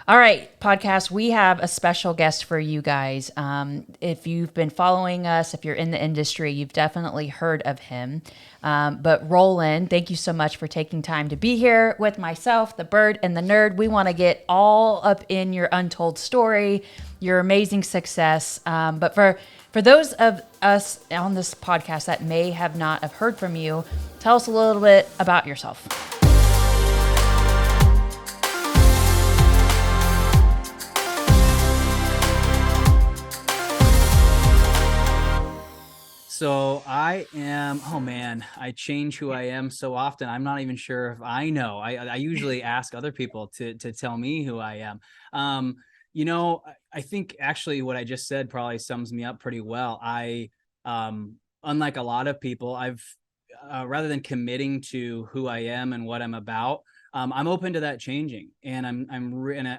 All right, podcast, we have a special guest for you guys. If you've been following us, if you're in the industry, you've definitely heard of him. But Roland, thank you so much for taking time to be here with myself, the Byrd, and the Nerd. We want to get all up in your untold story, your amazing success. But for those of us on this podcast that may have not have heard from you, tell us a little bit about yourself. So I am, oh man, I change who I am so often. I'm not even sure if I know. I usually ask other people to tell me who I am. I think actually what I just said probably sums me up pretty well. Unlike a lot of people, I've rather than committing to who I am and what I'm about, I'm open to that changing, and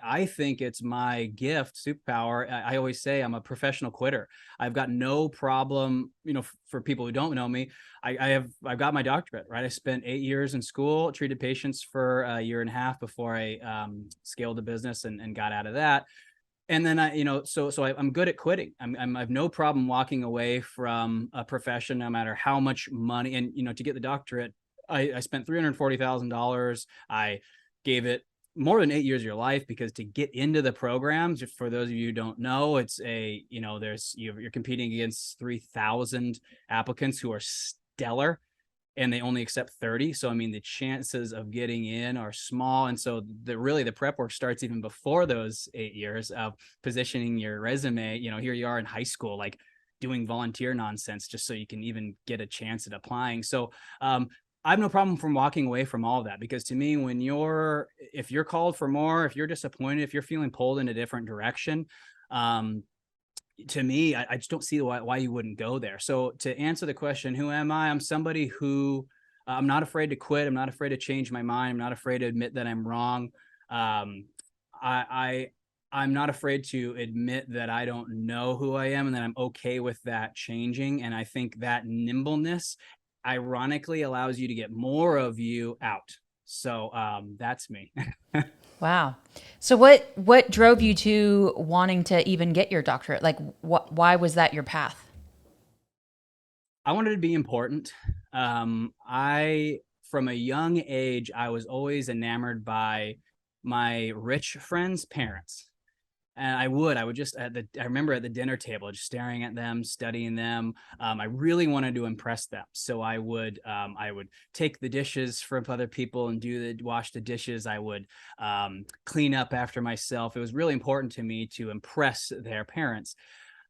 I think it's my gift, superpower. I always say I'm a professional quitter. I've got no problem, for people who don't know me, I've got my doctorate, right? I spent 8 years in school, treated patients for a year and a half before I scaled the business and got out of that. And then I'm good at quitting. I have no problem walking away from a profession, no matter how much money. And to get the doctorate, I spent $340,000. I gave it more than 8 years of your life, because to get into the programs, for those of you who don't know, it's you're competing against 3,000 applicants who are stellar, and they only accept 30. So, I mean, the chances of getting in are small. And so the prep work starts even before those 8 years of positioning your resume. Here you are in high school, like doing volunteer nonsense just so you can even get a chance at applying. So, I have no problem from walking away from all of that, because to me, if you're called for more, if you're disappointed, if you're feeling pulled in a different direction, to me, I just don't see why you wouldn't go there. So to answer the question, who am I? I'm somebody who I'm not afraid to quit. I'm not afraid to change my mind. I'm not afraid to admit that I'm wrong. I'm not afraid to admit that I don't know who I am, and that I'm okay with that changing. And I think that nimbleness ironically allows you to get more of you out. So that's me. Wow. So what drove you to wanting to even get your doctorate? Like why was that your path? I wanted to be important. I From a young age, I was always enamored by my rich friends' parents. And I would just I remember at the dinner table, just staring at them, studying them. I really wanted to impress them. So I would take the dishes from other people and wash the dishes. I would clean up after myself. It was really important to me to impress their parents.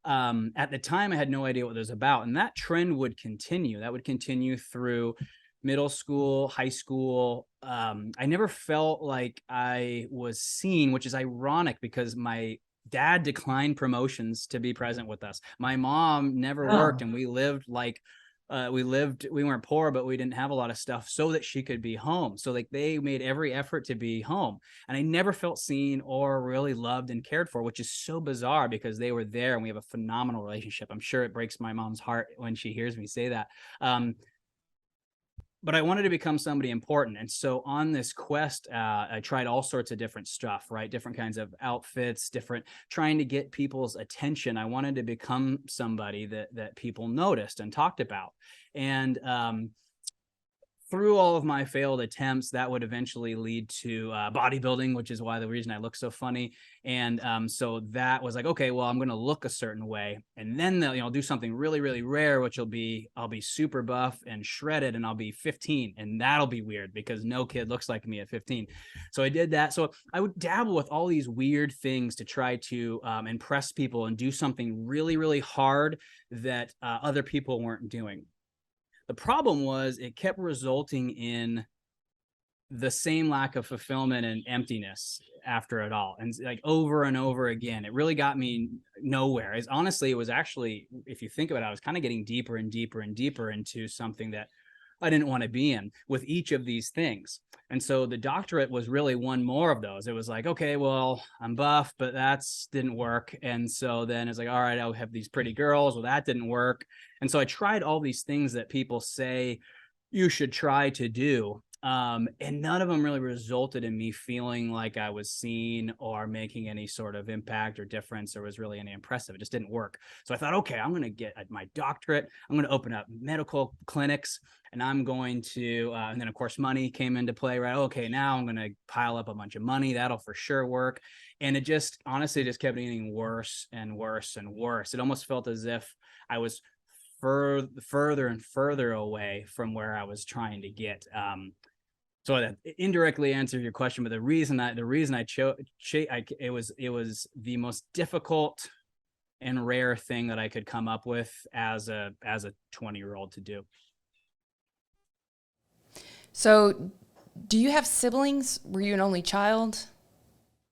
At the time, I had no idea what it was about. And that trend would continue. That would continue through middle school, high school. I never felt like I was seen, which is ironic because my dad declined promotions to be present with us. My mom never worked, and we weren't poor, but we didn't have a lot of stuff, so that she could be home. So like they made every effort to be home. And I never felt seen or really loved and cared for, which is so bizarre because they were there and we have a phenomenal relationship. I'm sure it breaks my mom's heart when she hears me say that. But I wanted to become somebody important. And so on this quest, I tried all sorts of different stuff, right? Different kinds of outfits, trying to get people's attention. I wanted to become somebody that people noticed and talked about. And through all of my failed attempts, that would eventually lead to bodybuilding, which is the reason I look so funny. And so that was like, okay, well, I'm going to look a certain way, and then I'll do something really, really rare, which I'll be super buff and shredded, and I'll be 15, and that'll be weird because no kid looks like me at 15. So I did that. So I would dabble with all these weird things to try to impress people and do something really, really hard that other people weren't doing. The problem was it kept resulting in the same lack of fulfillment and emptiness after it all. And like over and over again, it really got me nowhere. It was actually, if you think about it, I was kind of getting deeper and deeper and deeper into something that I didn't want to be in with each of these things. And so the doctorate was really one more of those. It was like, okay, well, I'm buff, but didn't work. And so then it's like, all right, I'll have these pretty girls. Well, that didn't work. And so I tried all these things that people say you should try to do. And none of them really resulted in me feeling like I was seen or making any sort of impact or difference or was really any impressive. It just didn't work. So I thought, okay, I'm going to get my doctorate. I'm going to open up medical clinics, and I'm going to, and then of course money came into play, right? Okay, now I'm going to pile up a bunch of money. That'll for sure work. And it just honestly just kept getting worse and worse and worse. It almost felt as if I was further and further away from where I was trying to get. So that indirectly answered your question, but the reason I chose it was the most difficult and rare thing that I could come up with as a 20-year-old to do. So, do you have siblings? Were you an only child?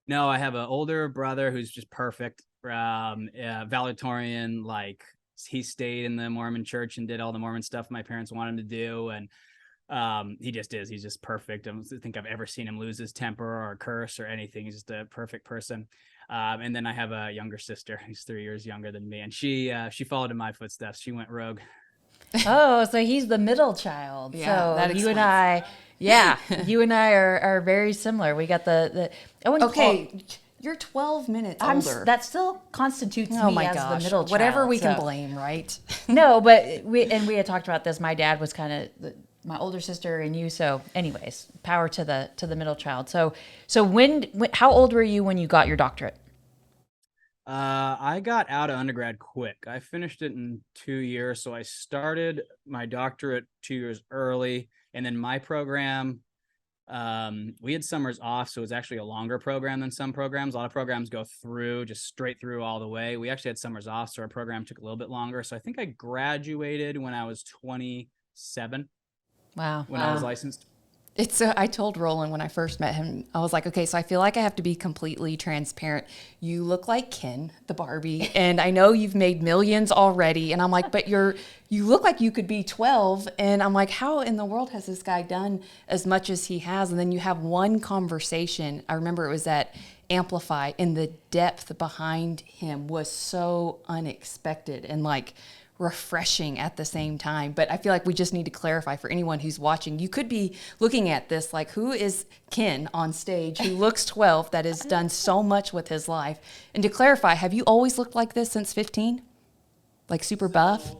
No, I have an older brother who's just perfect, valedictorian. Like, he stayed in the Mormon church and did all the Mormon stuff my parents wanted him to do, and he just is. He's just perfect. I don't think I've ever seen him lose his temper or curse or anything. He's just a perfect person. And then I have a younger sister who's 3 years younger than me, and she followed in my footsteps. She went rogue. Oh, so he's the middle child. Yeah, So that you and explains. I, yeah, you and I are very similar. We got the I wouldn't Okay, call, you're 12 minutes I'm, older. that still constitutes Oh me my as gosh. the middle child. Whatever we can so- blame, right? No, but we had talked about this. My dad was kind of my older sister and you. So, anyways, power to the middle child. So when how old were you when you got your doctorate? I got out of undergrad quick. I finished it in 2 years. So I started my doctorate 2 years early. And then my program, we had summers off. So it was actually a longer program than some programs. A lot of programs go through just straight through all the way. We actually had summers off. So our program took a little bit longer. So I think I graduated when I was 27, Wow. when I was licensed. It's I told Roland when I first met him, I was like, okay, so I feel like I have to be completely transparent. You look like Ken, the Barbie, and I know you've made millions already. And I'm like, but you look like you could be 12. And I'm like, how in the world has this guy done as much as he has? And then you have one conversation. I remember it was at Amplify, and the depth behind him was so unexpected and like refreshing at the same time. But I feel like we just need to clarify for anyone who's watching. You could be looking at this like, who is Ken on stage who looks 12 that has done so much with his life? And to clarify, have you always looked like this since 15? Like super buff?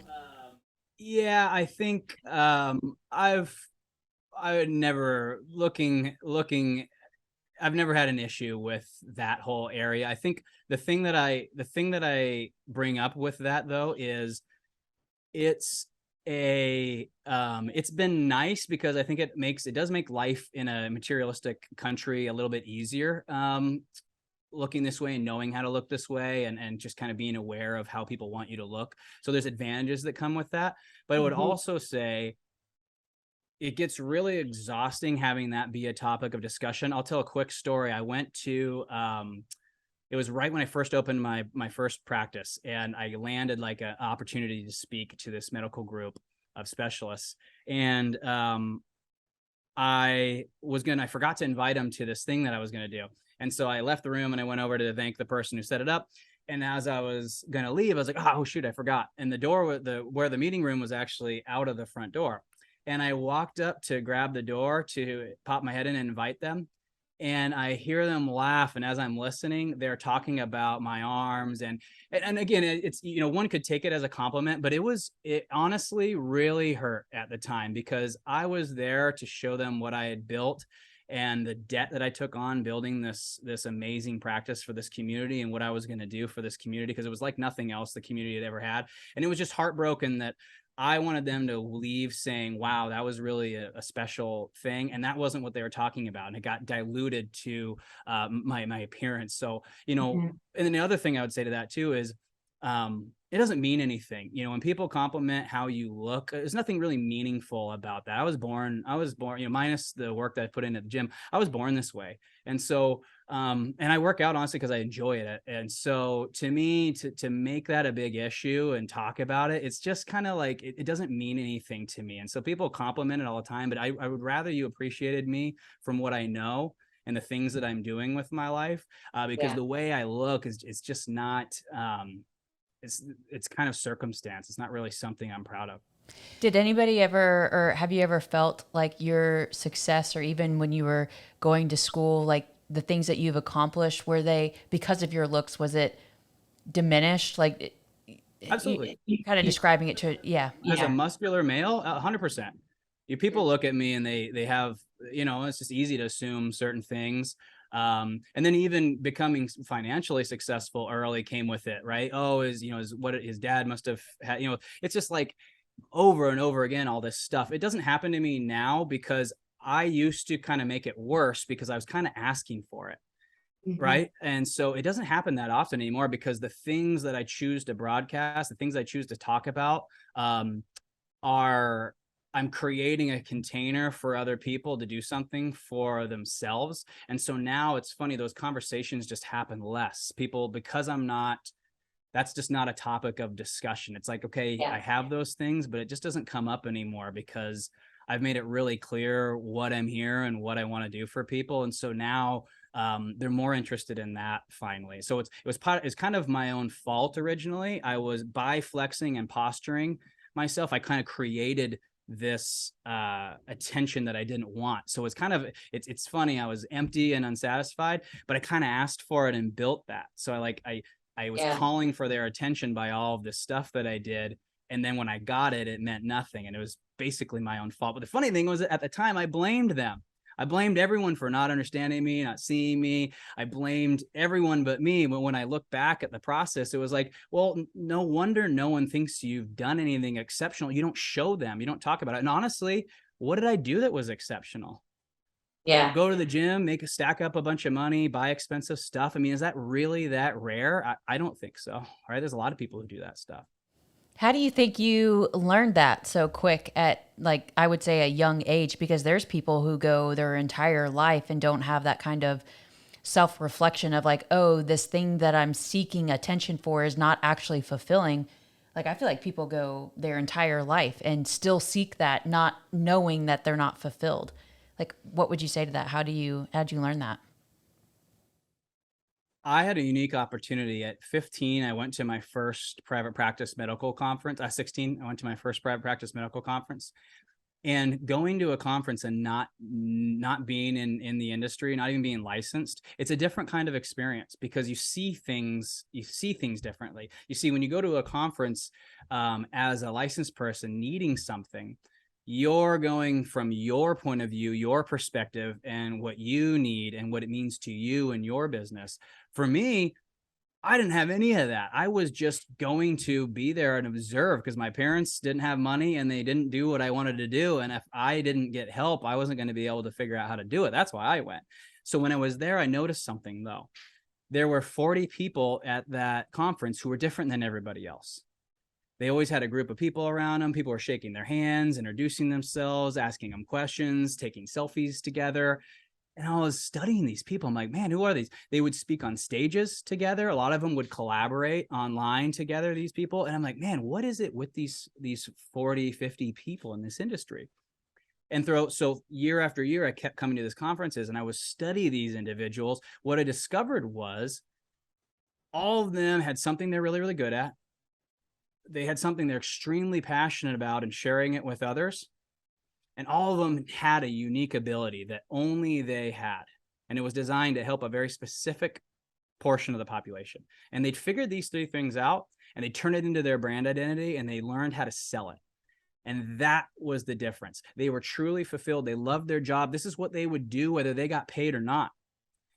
Yeah, I think I would never I've never had an issue with that whole area. I think the thing that I bring up with that though is it's it's been nice because I think it does make life in a materialistic country a little bit easier, looking this way and knowing how to look this way, and just kind of being aware of how people want you to look. So there's advantages that come with that. But I would also say it gets really exhausting having that be a topic of discussion. I'll tell a quick story. I went to it was right when I first opened my first practice, and I landed like an opportunity to speak to this medical group of specialists. And I forgot to invite them to this thing that I was going to do. And so I left the room and I went over to thank the person who set it up. And as I was going to leave, I was like, oh shoot, I forgot. And the door where the meeting room was actually out of the front door. And I walked up to grab the door to pop my head in and invite them. And I hear them laugh. And as I'm listening, they're talking about my arms. And again, it's, one could take it as a compliment, but it honestly really hurt at the time because I was there to show them what I had built and the debt that I took on building this amazing practice for this community and what I was going to do for this community, because it was like nothing else the community had ever had. And it was just heartbroken that I wanted them to leave saying, wow, that was really a special thing. And that wasn't what they were talking about. And it got diluted to my appearance. So, and then the other thing I would say to that too is it doesn't mean anything. When people compliment how you look, there's nothing really meaningful about that. I was born, minus the work that I put in at the gym, I was born this way. And so, and I work out honestly because I enjoy it. And so to me, to make that a big issue and talk about it, it's just kind of like, it doesn't mean anything to me. And so people compliment it all the time, but I would rather you appreciated me from what I know and the things that I'm doing with my life, because the way I look it's just not, it's kind of circumstance. It's not really something I'm proud of. Did anybody ever, or have you ever felt like your success, or even when you were going to school, like the things that you've accomplished, were they, because of your looks, was it diminished? Like Absolutely. you kind of describing it to, yeah. As a muscular male, 100%. You people look at me and they have, it's just easy to assume certain things. And then even becoming financially successful early came with it, right? Oh, is what his dad must have had, it's just like over and over again, all this stuff. It doesn't happen to me now because I used to kind of make it worse because I was kind of asking for it. Right. And so it doesn't happen that often anymore because the things that I choose to broadcast, the things I choose to talk about, are I'm creating a container for other people to do something for themselves. And so now it's funny, those conversations just happen less. People, because that's just not a topic of discussion. It's like, okay, I have those things, but it just doesn't come up anymore because I've made it really clear what I'm here and what I want to do for people. And so now they're more interested in that finally. So it's kind of my own fault originally. I was, by flexing and posturing myself, I kind of created this attention that I didn't want. So it's funny. I was empty and unsatisfied, but I kind of asked for it and built that. So I was calling for their attention by all of this stuff that I did. And then when I got it, it meant nothing. And it was basically my own fault. But the funny thing was that at the time I blamed them. I blamed everyone for not understanding me, not seeing me. I blamed everyone but me. But when I look back at the process, it was like, well, no wonder no one thinks you've done anything exceptional. You don't show them. You don't talk about it. And honestly, what did I do that was exceptional? Yeah. Go to the gym, stack up a bunch of money, buy expensive stuff. I mean, is that really that rare? I don't think so. Right? There's a lot of people who do that stuff. How do you think you learned that so quick at, like, I would say a young age? Because there's people who go their entire life and don't have that kind of self-reflection of like, oh, this thing that I'm seeking attention for is not actually fulfilling. Like, I feel like people go their entire life and still seek that, not knowing that they're not fulfilled. Like, what would you say to that? How'd you learn that? I had a unique opportunity at 15. I went to my first private practice medical conference. 16, I went to my first private practice medical conference, and going to a conference and not being in the industry, not even being licensed, it's a different kind of experience because you see things differently. You see, when you go to a conference as a licensed person needing something, you're going from your point of view, your perspective, and what you need and what it means to you and your business. For me, I didn't have any of that. I was just going to be there and observe because my parents didn't have money and they didn't do what I wanted to do. And if I didn't get help, I wasn't going to be able to figure out how to do it. That's why I went. So when I was there, I noticed something though. There were 40 people at that conference who were different than everybody else. They always had a group of people around them. People were shaking their hands, introducing themselves, asking them questions, taking selfies together. And I was studying these people. I'm like, man, who are these? They would speak on stages together. A lot of them would collaborate online together, these people. And I'm like, man, what is it with these 40, 50 people in this industry? And so year after year, I kept coming to these conferences and I would study these individuals. What I discovered was all of them had something they're really, really good at. They had something they're extremely passionate about and sharing it with others. And all of them had a unique ability that only they had. And it was designed to help a very specific portion of the population. And they'd figured these three things out and they turned it into their brand identity and they learned how to sell it. And that was the difference. They were truly fulfilled. They loved their job. This is what they would do, whether they got paid or not.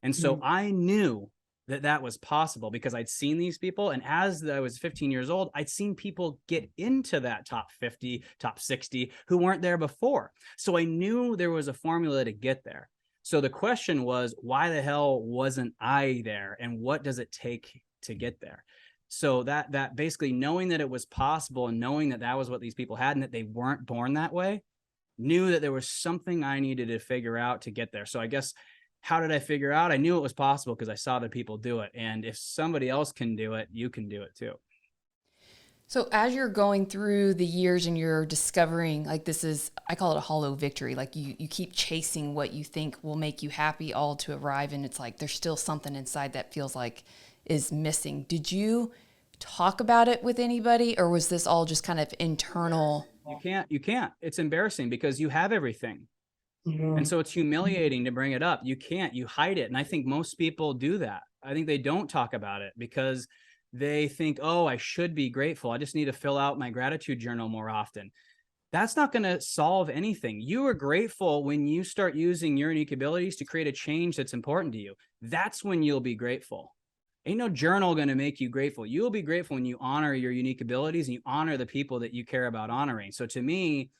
And so I knew that was possible because I'd seen these people. And as I was 15 years old, I'd seen people get into that top 50, top 60 who weren't there before. So I knew there was a formula to get there. So the question was, why the hell wasn't I there? And what does it take to get there? So that basically knowing that it was possible and knowing that that was what these people had and that they weren't born that way, knew that there was something I needed to figure out to get there. So I guess, how did I figure out? I knew it was possible because I saw the people do it. And if somebody else can do it, you can do it too. So as you're going through the years and you're discovering, like, this is, I call it a hollow victory. Like you keep chasing what you think will make you happy all to arrive. And it's like, there's still something inside that feels like is missing. Did you talk about it with anybody, or was this all just kind of internal You can't. It's embarrassing because you have everything. And so it's humiliating to bring it up. You can't, you hide it. And I think most people do that. I think they don't talk about it because they think, oh, I should be grateful. I just need to fill out my gratitude journal more often. That's not going to solve anything. You are grateful when you start using your unique abilities to create a change that's important to you. That's when you'll be grateful. Ain't no journal going to make you grateful. You'll be grateful when you honor your unique abilities and you honor the people that you care about honoring. So to me,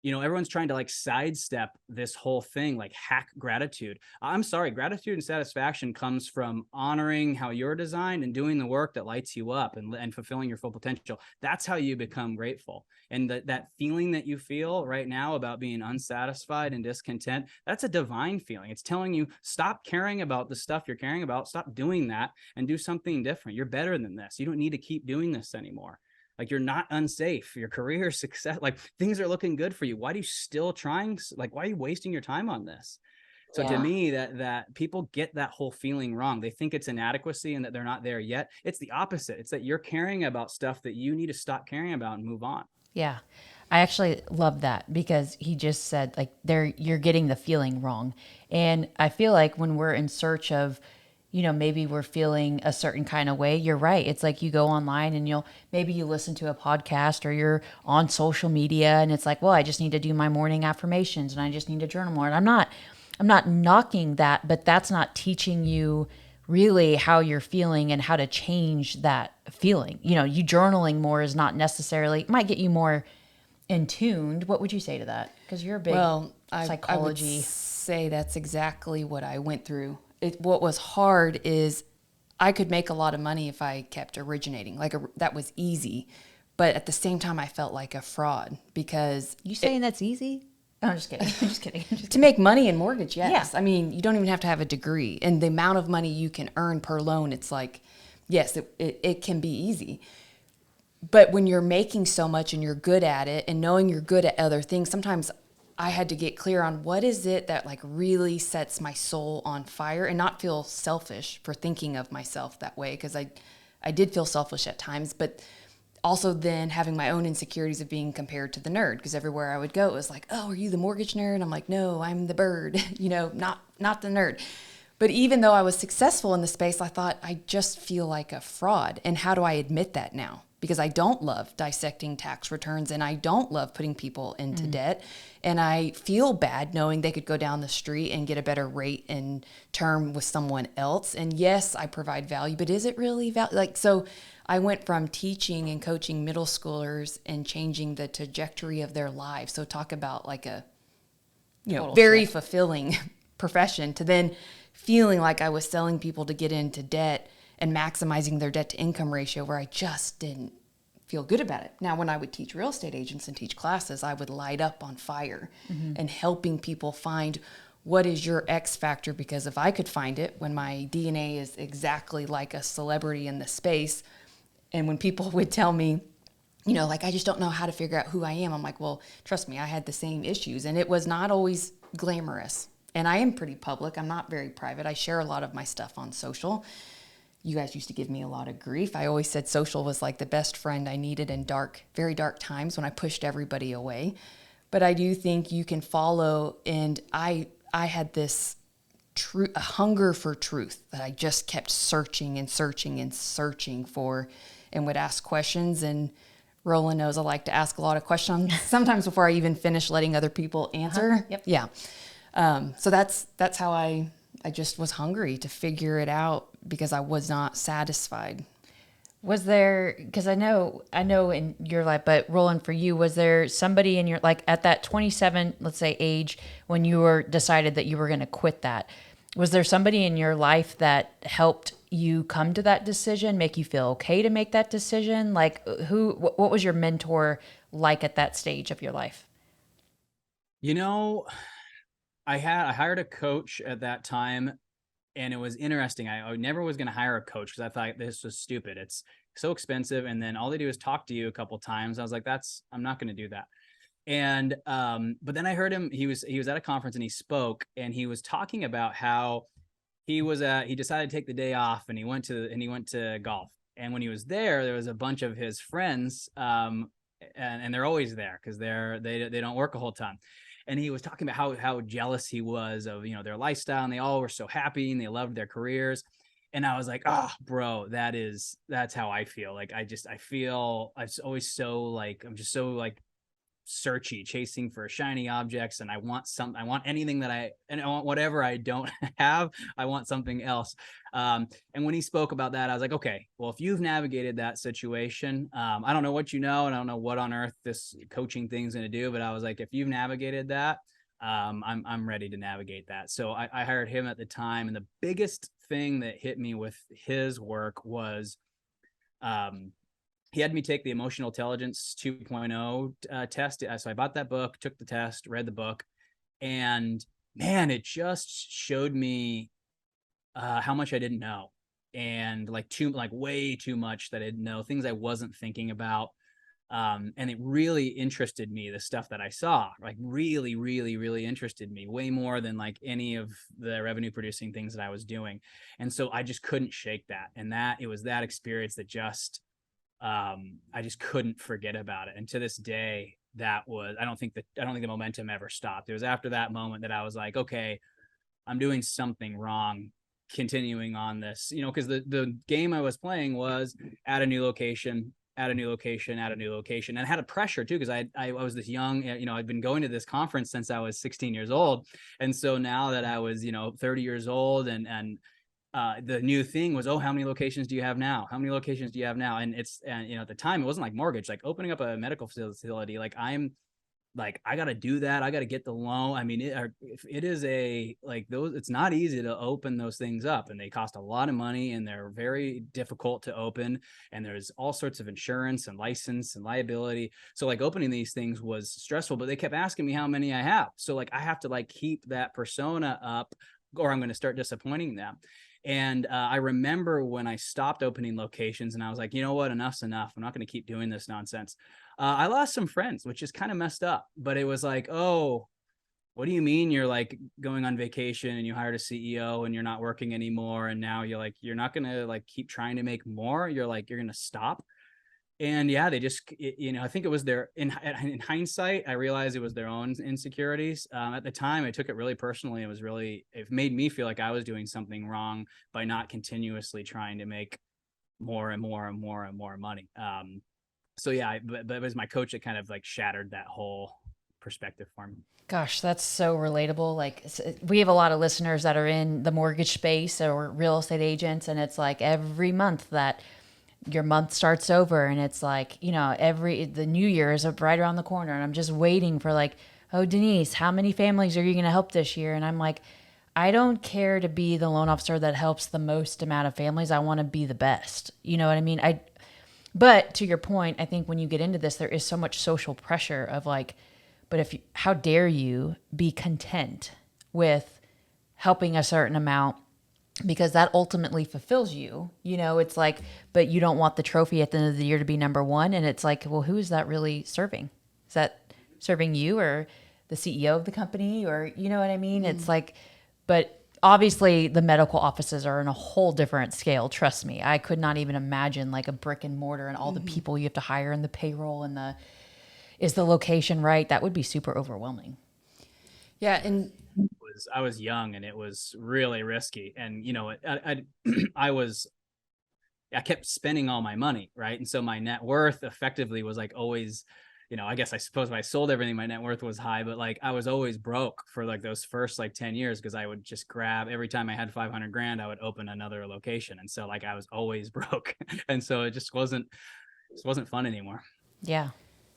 everyone's trying to like sidestep this whole thing, like hack gratitude. I'm sorry, gratitude and satisfaction comes from honoring how you're designed and doing the work that lights you up and fulfilling your full potential. That's how you become grateful. And that feeling that you feel right now about being unsatisfied and discontent, that's a divine feeling. It's telling you, stop caring about the stuff you're caring about, stop doing that and do something different. You're better than this. You don't need to keep doing this anymore. Like, you're not unsafe. Your career success, like things are looking good for you. Why are you still trying? Like, why are you wasting your time on this? So to me, that people get that whole feeling wrong. They think it's inadequacy and that they're not there yet. It's the opposite. It's that you're caring about stuff that you need to stop caring about and move on. Yeah. I actually love that because he just said like you're getting the feeling wrong. And I feel like when we're in search of, maybe we're feeling a certain kind of way. You're right. It's like you go online and maybe you listen to a podcast or you're on social media and it's like, well, I just need to do my morning affirmations and I just need to journal more. And I'm not knocking that, but that's not teaching you really how you're feeling and how to change that feeling. You journaling more is not necessarily, it might get you more in tuned. What would you say to that? Because you're a big psychology. I would say that's exactly what I went through. What was hard is I could make a lot of money if I kept originating. That was easy. But at the same time, I felt like a fraud because... You saying that's easy? Oh, I'm just kidding. I'm just kidding. To make money in mortgage, yes. Yeah. I mean, you don't even have to have a degree. And the amount of money you can earn per loan, it's like, yes, it can be easy. But when you're making so much and you're good at it and knowing you're good at other things, sometimes I had to get clear on what is it that like really sets my soul on fire and not feel selfish for thinking of myself that way. Because I did feel selfish at times, but also then having my own insecurities of being compared to the nerd, because everywhere I would go, it was like, oh, are you the mortgage nerd? I'm like, no, I'm the Byrd, not the nerd. But even though I was successful in the space, I thought I just feel like a fraud. And how do I admit that now? Because I don't love dissecting tax returns and I don't love putting people into debt. And I feel bad knowing they could go down the street and get a better rate and term with someone else. And yes, I provide value, but is it really value? So I went from teaching and coaching middle schoolers and changing the trajectory of their lives. So talk about like a, very fulfilling profession, to then feeling like I was selling people to get into debt and maximizing their debt to income ratio where I just didn't feel good about it. Now, when I would teach real estate agents and teach classes, I would light up on fire and helping people find what is your X factor, because if I could find it when my DNA is exactly like a celebrity in the space, and when people would tell me, like, I just don't know how to figure out who I am, I'm like, well, trust me, I had the same issues, and it was not always glamorous. And I am pretty public. I'm not very private. I share a lot of my stuff on social. You guys used to give me a lot of grief. I always said social was like the best friend I needed in very dark times when I pushed everybody away. But I do think you can follow, and I had this a hunger for truth that I just kept searching and searching and searching for, and would ask questions. And Roland knows I like to ask a lot of questions sometimes before I even finish letting other people answer. Yep. Yeah. So that's how I just was hungry to figure it out because I was not satisfied. Was there, because I know in your life, but Roland, for you, was there somebody in your, like at that 27, let's say, age, when you were decided that you were going to quit that, was there somebody in your life that helped you come to that decision, make you feel okay to make that decision? Like what was your mentor like at that stage of your life? I hired a coach at that time, and it was interesting. I never was going to hire a coach because I thought this was stupid. It's so expensive. And then all they do is talk to you a couple of times. I was like, I'm not going to do that. And, but then I heard him, he was at a conference and he spoke, and he was talking about how he decided to take the day off, and he went to golf. And when he was there was a bunch of his friends, and they're always there because they don't work a whole ton. And he was talking about how jealous he was of, you know, their lifestyle, and they all were so happy and they loved their careers. And I was like, oh, bro, that's how I feel. Like, I feel I'm always so like, I'm just so like searchy, chasing for shiny objects. And I want anything and I want whatever I don't have, I want something else. And when he spoke about that, I was like, okay, well, if you've navigated that situation, I don't know what you know, and I don't know what on earth this coaching thing's going to do, but I was like, if you've navigated that, I'm ready to navigate that. So I hired him at the time. And the biggest thing that hit me with his work was, he had me take the emotional intelligence 2.0 test. So I bought that book, took the test, read the book, and man, it just showed me how much I didn't know, and like way too much that I didn't know, things I wasn't thinking about. And it really interested me, the stuff that I saw, like really, really, really interested me, way more than like any of the revenue producing things that I was doing. And so I just couldn't shake that. And it was that experience that just, I just couldn't forget about it. And to this day, I don't think the momentum ever stopped. It was after that moment that I was like, okay, I'm doing something wrong continuing on this, you know, because the game I was playing was add a new location, add a new location, add a new location. And I had a pressure too, because I was this young, you know, I'd been going to this conference since I was 16 years old. And so now that I was, you know, 30 years old, and the new thing was, oh, how many locations do you have now? How many locations do you have now? And you know, at the time it wasn't like mortgage, like opening up a medical facility. Like I got to do that. I got to get the loan. I mean, it is it's not easy to open those things up, and they cost a lot of money, and they're very difficult to open. And there's all sorts of insurance and license and liability. So like opening these things was stressful, but they kept asking me how many I have. So like, I have to like keep that persona up, or I'm going to start disappointing them. And I remember when I stopped opening locations, and I was like, you know what, enough's enough. I'm not going to keep doing this nonsense. I lost some friends, which is kind of messed up, but it was like, oh, what do you mean you're like going on vacation and you hired a CEO and you're not working anymore? And now you're not going to like keep trying to make more. You're going to stop. And yeah, they just, you know, I think it was in hindsight, I realized it was their own insecurities. At the time, I took it really personally. It made me feel like I was doing something wrong by not continuously trying to make more and more and more and more money. So yeah, but it was my coach that kind of like shattered that whole perspective for me. Gosh, that's so relatable. Like, we have a lot of listeners that are in the mortgage space or real estate agents, and it's like every month that your month starts over, and it's like, you know, the new year is right around the corner, and I'm just waiting for like, oh, Denise, how many families are you going to help this year? And I'm like, I don't care to be the loan officer that helps the most amount of families. I want to be the best. You know what I mean? But to your point, I think when you get into this, there is so much social pressure of like, but how dare you be content with helping a certain amount, because that ultimately fulfills you. You know, it's like, but you don't want the trophy at the end of the year to be number one. And it's like, well, who is that really serving? Is that serving you or the CEO of the company? Or, you know what I mean? It's like, but obviously the medical offices are in a whole different scale. Trust me. I could not even imagine like a brick and mortar and all the people you have to hire and the payroll and is the location right? That would be super overwhelming. Yeah. And I was young, and it was really risky. And, you know, I kept spending all my money. Right. And so my net worth effectively was like always, you know, I suppose if I sold everything, my net worth was high, but like I was always broke for like those first like 10 years, because I would just grab, every time I had 500 grand, I would open another location. And so like I was always broke. And so it just wasn't fun anymore. Yeah.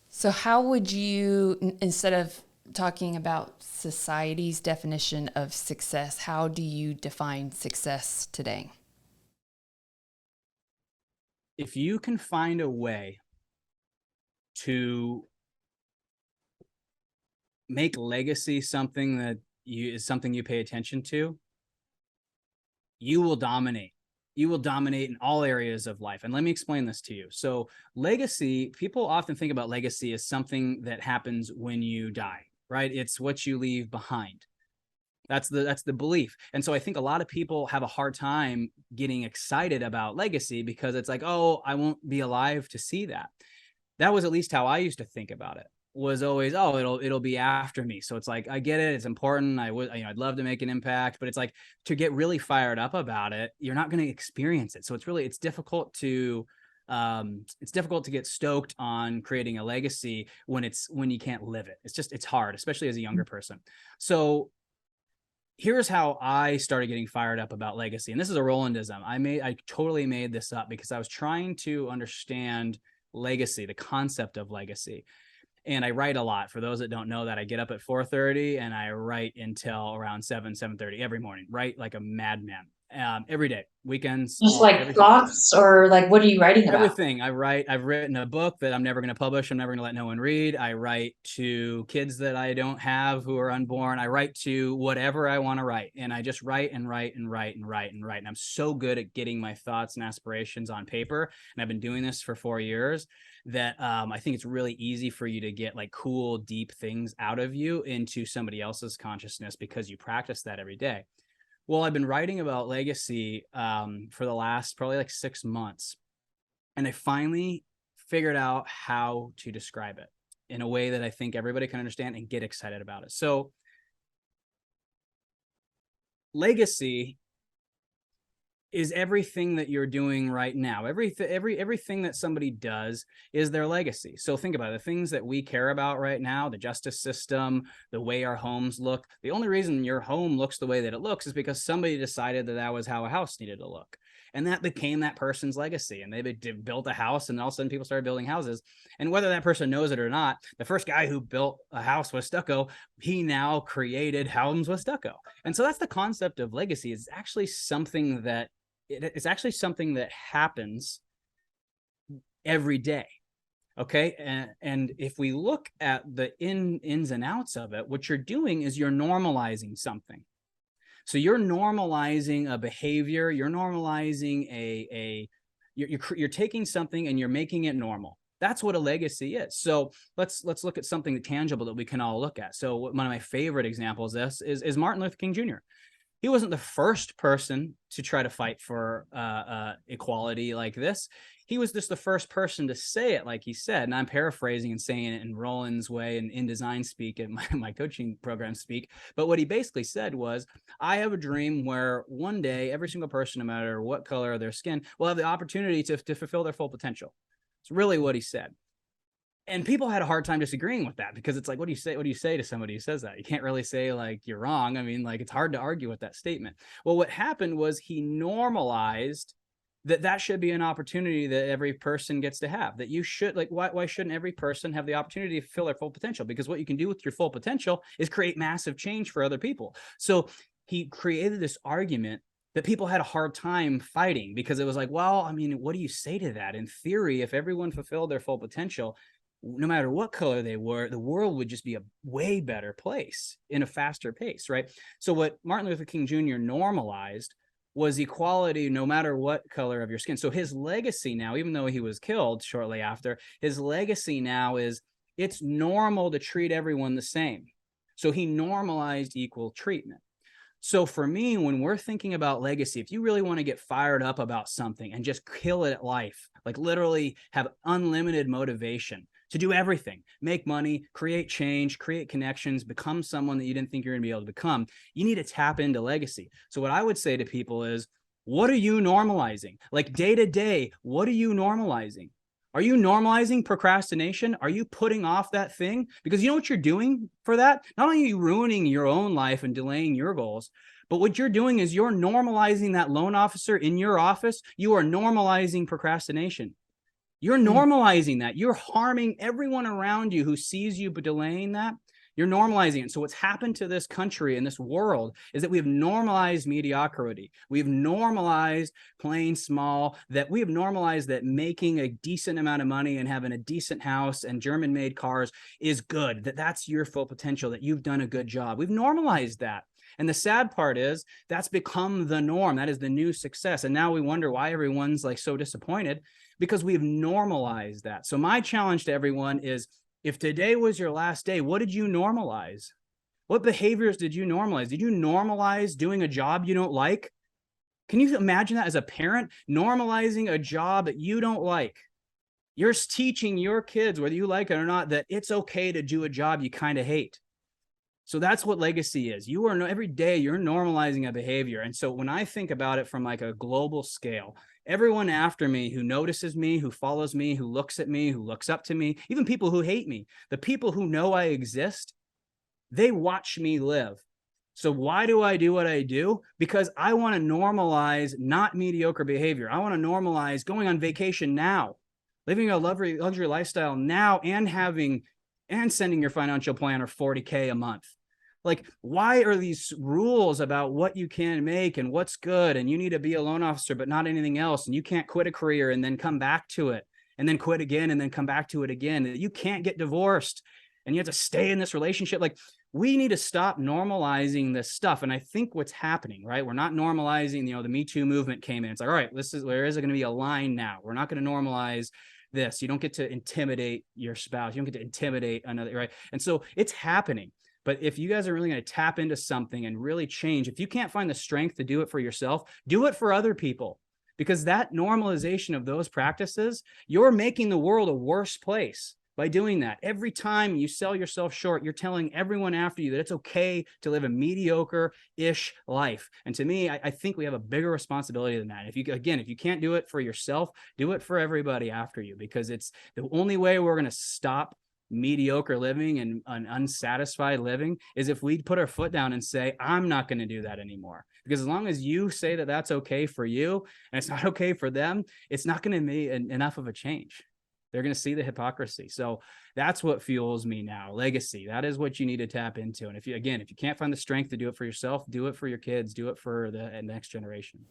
So how would you, instead of talking about society's definition of success, how do you define success today? If you can find a way to make legacy something that is something you pay attention to, you will dominate. You will dominate in all areas of life. And let me explain this to you. So legacy, people often think about legacy as something that happens when you die, right? It's what you leave behind. That's the belief. And so I think a lot of people have a hard time getting excited about legacy, because it's like, oh, I won't be alive to see that. that was at least how I used to think about it. Was always, oh, it'll be after me. So it's like, I get it, it's important. I'd love to make an impact, but it's like, to get really fired up about it, you're not going to experience it. So it's difficult to get stoked on creating a legacy when you can't live it. It's hard, especially as a younger person. So here's how I started getting fired up about legacy. And this is a Rolandism. I totally made this up because I was trying to understand legacy, the concept of legacy. And I write a lot. For those that don't know that, I get up at 4:30 and I write until around 7:30 every morning, write like a madman, every day, weekends. Just like thoughts, or like, what are you writing about? Everything. I've written a book that I'm never going to publish. I'm never going to let no one read. I write to kids that I don't have, who are unborn. I write to whatever I want to write. And I just write and write and write and write and write. And I'm so good at getting my thoughts and aspirations on paper. And I've been doing this for 4 years, that I think it's really easy for you to get like cool, deep things out of you into somebody else's consciousness because you practice that every day. Well, I've been writing about legacy for the last probably like 6 months. And I finally figured out how to describe it in a way that I think everybody can understand and get excited about it. So legacy is everything that you're doing right now. Everything that somebody does is their legacy. So think about it. The things that we care about right now, the justice system, the way our homes look. The only reason your home looks the way that it looks is because somebody decided that that was how a house needed to look. And that became that person's legacy. And they built a house, and all of a sudden people started building houses. And whether that person knows it or not, the first guy who built a house with stucco, he now created homes with stucco. And so that's the concept of legacy. It's actually something that happens every day. Okay. And if we look at the ins and outs of it, what you're doing is you're normalizing something. So you're normalizing a behavior, you're normalizing you're taking something and you're making it normal. That's what a legacy is. So let's look at something tangible that we can all look at. So one of my favorite examples of this is Martin Luther King Jr. He wasn't the first person to try to fight for equality like this. He was just the first person to say it like he said. And I'm paraphrasing and saying it in Roland's way and in design speak and my coaching program speak. But what he basically said was, I have a dream where one day every single person, no matter what color of their skin, will have the opportunity to fulfill their full potential. It's really what he said. And people had a hard time disagreeing with that, because it's like, what do you say? What do you say to somebody who says that? You can't really say like you're wrong. I mean, like, it's hard to argue with that statement. Well, what happened was he normalized that should be an opportunity that every person gets to have, that you should, like, why shouldn't every person have the opportunity to fulfill their full potential? Because what you can do with your full potential is create massive change for other people. So he created this argument that people had a hard time fighting, because it was like, well, I mean, what do you say to that? In theory, if everyone fulfilled their full potential, no matter what color they were, the world would just be a way better place in a faster pace, right? So what Martin Luther King Jr. normalized was equality no matter what color of your skin. So his legacy now, even though he was killed shortly after, his legacy now is it's normal to treat everyone the same. So he normalized equal treatment. So for me, when we're thinking about legacy, if you really want to get fired up about something and just kill it at life, like literally have unlimited motivation to do everything, make money, create change, create connections, become someone that you didn't think you're going to be able to become, you need to tap into legacy. So what I would say to people is, what are you normalizing? Like day to day, what are you normalizing? Are you normalizing procrastination? Are you putting off that thing? Because you know what you're doing for that? Not only are you ruining your own life and delaying your goals, but what you're doing is you're normalizing that loan officer in your office. You are normalizing procrastination. You're normalizing that. You're harming everyone around you who sees you but delaying that. You're normalizing it. So what's happened to this country and this world is that we have normalized mediocrity. We've normalized playing small, that we have normalized that making a decent amount of money and having a decent house and German-made cars is good, that that's your full potential, that you've done a good job. We've normalized that. And the sad part is that's become the norm. That is the new success. And now we wonder why everyone's like so disappointed, because we've normalized that. So my challenge to everyone is, if today was your last day, what did you normalize? What behaviors did you normalize? Did you normalize doing a job you don't like? Can you imagine that as a parent, normalizing a job that you don't like? You're teaching your kids, whether you like it or not, that it's okay to do a job you kind of hate. So that's what legacy is. You are every day you're normalizing a behavior. And so when I think about it from like a global scale, everyone after me who notices me, who follows me, who looks at me, who looks up to me, even people who hate me, the people who know I exist, they watch me live. So why do I do what I do? Because I want to normalize not mediocre behavior. I want to normalize going on vacation now, living a luxury lifestyle now, and sending your financial planner $40K a month. Like, why are these rules about what you can make and what's good? And you need to be a loan officer, but not anything else. And you can't quit a career and then come back to it and then quit again and then come back to it again. You can't get divorced and you have to stay in this relationship. Like, we need to stop normalizing this stuff. And I think what's happening, right? We're not normalizing, the Me Too movement came in. It's like, all right, there is going to be a line now. We're not going to normalize this. You don't get to intimidate your spouse. You don't get to intimidate another, right? And so it's happening. But if you guys are really going to tap into something and really change, if you can't find the strength to do it for yourself, do it for other people. Because that normalization of those practices, you're making the world a worse place by doing that. Every time you sell yourself short, you're telling everyone after you that it's okay to live a mediocre-ish life. And to me, I think we have a bigger responsibility than that. If you can't do it for yourself, do it for everybody after you, because it's the only way we're going to stop mediocre living and unsatisfied living is if we put our foot down and say, I'm not going to do that anymore. Because as long as you say that that's okay for you and it's not okay for them, it's not going to be enough of a change. They're going to see the hypocrisy. So that's what fuels me now. Legacy. That is what you need to tap into. And if you can't find the strength to do it for yourself, do it for your kids, do it for the next generation.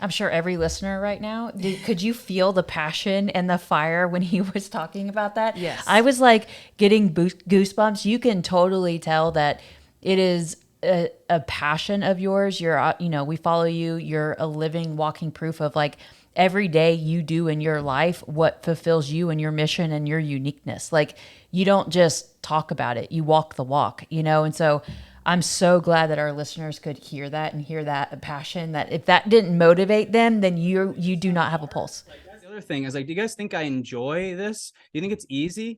I'm sure every listener right now, could you feel the passion and the fire when he was talking about that? Yes. I was like getting goosebumps. You can totally tell that it is a passion of yours. You're, we follow you. You're a living, walking proof of like every day you do in your life what fulfills you and your mission and your uniqueness. Like, you don't just talk about it, you walk the walk, and so I'm so glad that our listeners could hear that and hear that passion, that if that didn't motivate them, then you do not have a pulse. That's the other thing is, like, do you guys think I enjoy this? Do you think it's easy?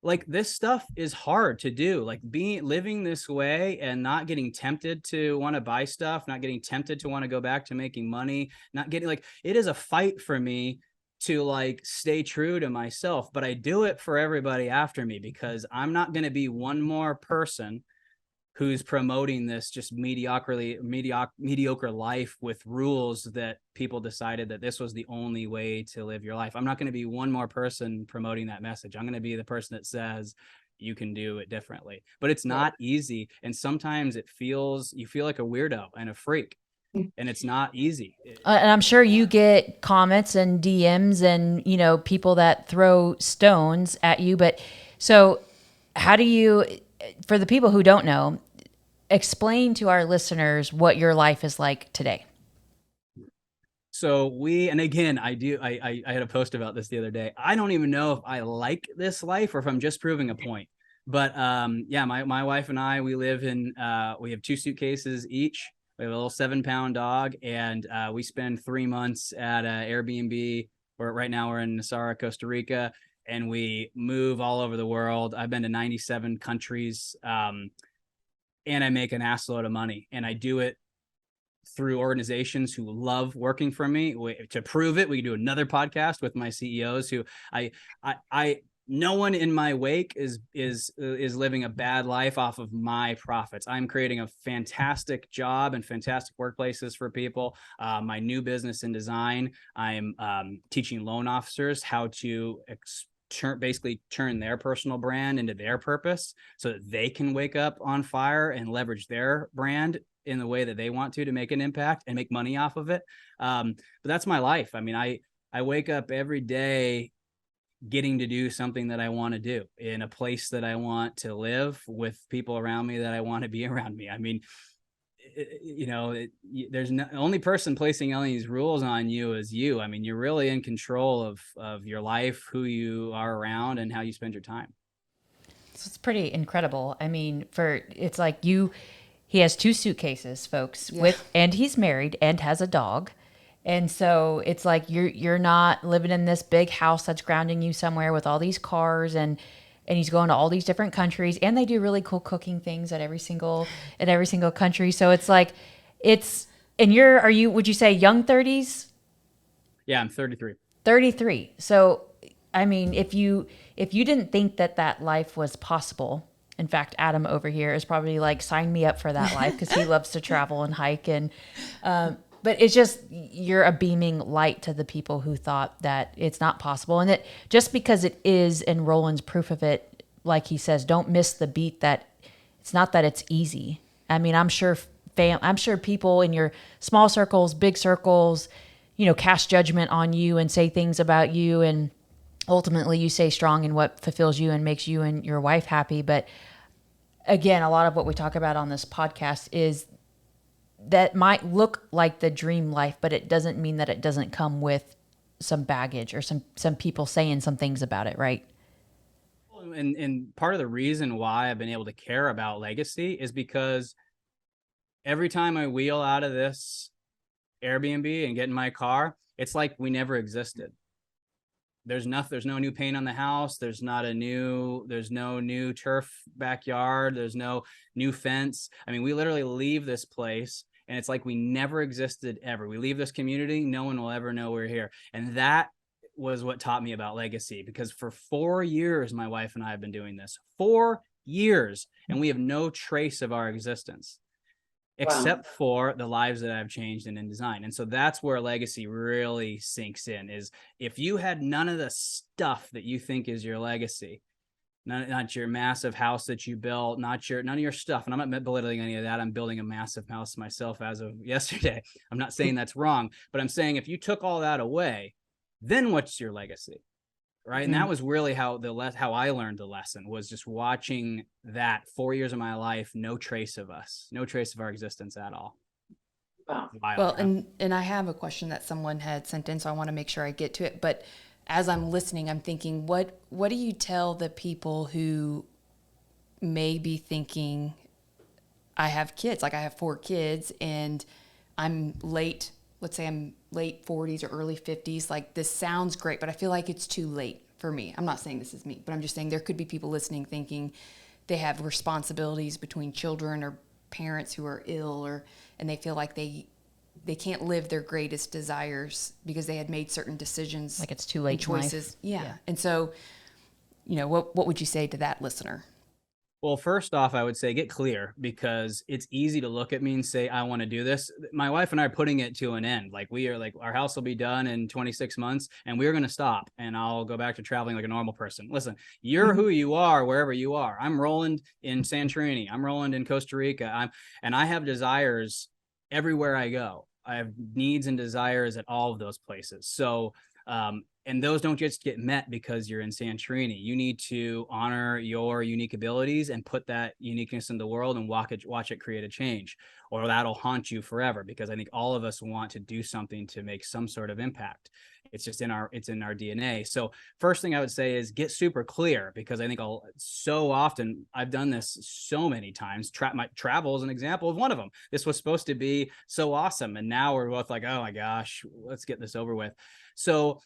Like, this stuff is hard to do, like living this way and not getting tempted to want to buy stuff, not getting tempted to want to go back to making money, not getting like, it is a fight for me to like stay true to myself, but I do it for everybody after me, because I'm not going to be one more person who's promoting this just mediocre life with rules that people decided that this was the only way to live your life. I'm not going to be one more person promoting that message. I'm going to be the person that says you can do it differently, but it's not easy. And sometimes you feel like a weirdo and a freak, and it's not easy. And I'm sure you get comments and DMs and, people that throw stones at you. But so how do you, for the people who don't know, explain to our listeners what your life is like today? So and again, I had a post about this the other day. I don't even know if I like this life or if I'm just proving a point. But my wife and I, we live in, we have 2 suitcases each. We have a little 7-pound dog, and we spend 3 months at an Airbnb. Right now we're in Nassau, Costa Rica, and we move all over the world. I've been to 97 countries, and I make an assload of money, and I do it through organizations who love working for me. To prove it, we can do another podcast with my CEOs who no one in my wake is living a bad life off of my profits. I'm creating a fantastic job and fantastic workplaces for people. My new business in design, I'm teaching loan officers how to basically turn their personal brand into their purpose so that they can wake up on fire and leverage their brand in the way that they want to make an impact and make money off of it. But that's my life. I mean, I wake up every day getting to do something that I want to do in a place that I want to live with people around me that I want to be around me. I mean, there's no only person placing all these rules on you is you. I mean, you're really in control of your life, who you are around, and how you spend your time. So it's pretty incredible. I mean, it's like he has 2 suitcases, folks, and he's married and has a dog. And so it's like you're not living in this big house that's grounding you somewhere with all these cars, and he's going to all these different countries, and they do really cool cooking things at every single country. So it's like it's and are you, would you say young 30s? Yeah, I'm 33. 33. So I mean, if you didn't think that that life was possible, in fact, Adam over here is probably like, sign me up for that life, because he loves to travel and hike. And but it's just, you're a beaming light to the people who thought that it's not possible. And it, just because it is, and Roland's proof of it, like he says, don't miss the beat that it's not that it's easy. I mean, I'm sure people in your small circles, big circles, cast judgment on you and say things about you, and ultimately you stay strong in what fulfills you and makes you and your wife happy. But again, a lot of what we talk about on this podcast is that might look like the dream life, but it doesn't mean that it doesn't come with some baggage or some people saying some things about it, right? And part of the reason why I've been able to care about legacy is because every time I wheel out of this Airbnb and get in my car, it's like we never existed. There's no new paint on the house. There's no new turf backyard. There's no new fence. I mean, we literally leave this place and it's like we never existed ever. We leave this community, no one will ever know we're here. And that was what taught me about legacy, because for 4 years, my wife and I have been doing this. 4 years, and we have no trace of our existence. Except for the lives that I've changed in design. And so that's where legacy really sinks in, is if you had none of the stuff that you think is your legacy, not your massive house that you built, none of your stuff. And I'm not belittling any of that. I'm building a massive house myself as of yesterday. I'm not saying that's wrong, but I'm saying if you took all that away, then what's your legacy? Right. And that was really how I learned the lesson, was just watching that 4 years of my life, no trace of us, no trace of our existence at all. Wow. Well, and I have a question that someone had sent in, so I want to make sure I get to it. But as I'm listening, I'm thinking, what do you tell the people who may be thinking, I have kids, like I have 4 kids and I'm late, let's say I'm late 40s or early 50s, like this sounds great, but I feel like it's too late for me. I'm not saying this is me, but I'm just saying there could be people listening thinking they have responsibilities between children or parents who are ill, and they feel like they can't live their greatest desires because they had made certain decisions. Like it's too late. Choices. Yeah. And so, what would you say to that listener? Well, first off, I would say get clear, because it's easy to look at me and say, I want to do this. My wife and I are putting it to an end. Like, we are like, our house will be done in 26 months and we're going to stop and I'll go back to traveling like a normal person. Listen, you're who you are wherever you are. I'm Roland in Santorini. I'm Roland in Costa Rica. And I have desires everywhere I go. I have needs and desires at all of those places. So, and those don't just get met because you're in Santorini. You need to honor your unique abilities and put that uniqueness in the world and watch it create a change, or that'll haunt you forever, because I think all of us want to do something to make some sort of impact. It's just in our DNA. So first thing I would say is get super clear, because I think so often I've done this so many times. My travel is an example of one of them. This was supposed to be so awesome, and now we're both like, oh my gosh, let's get this over with. So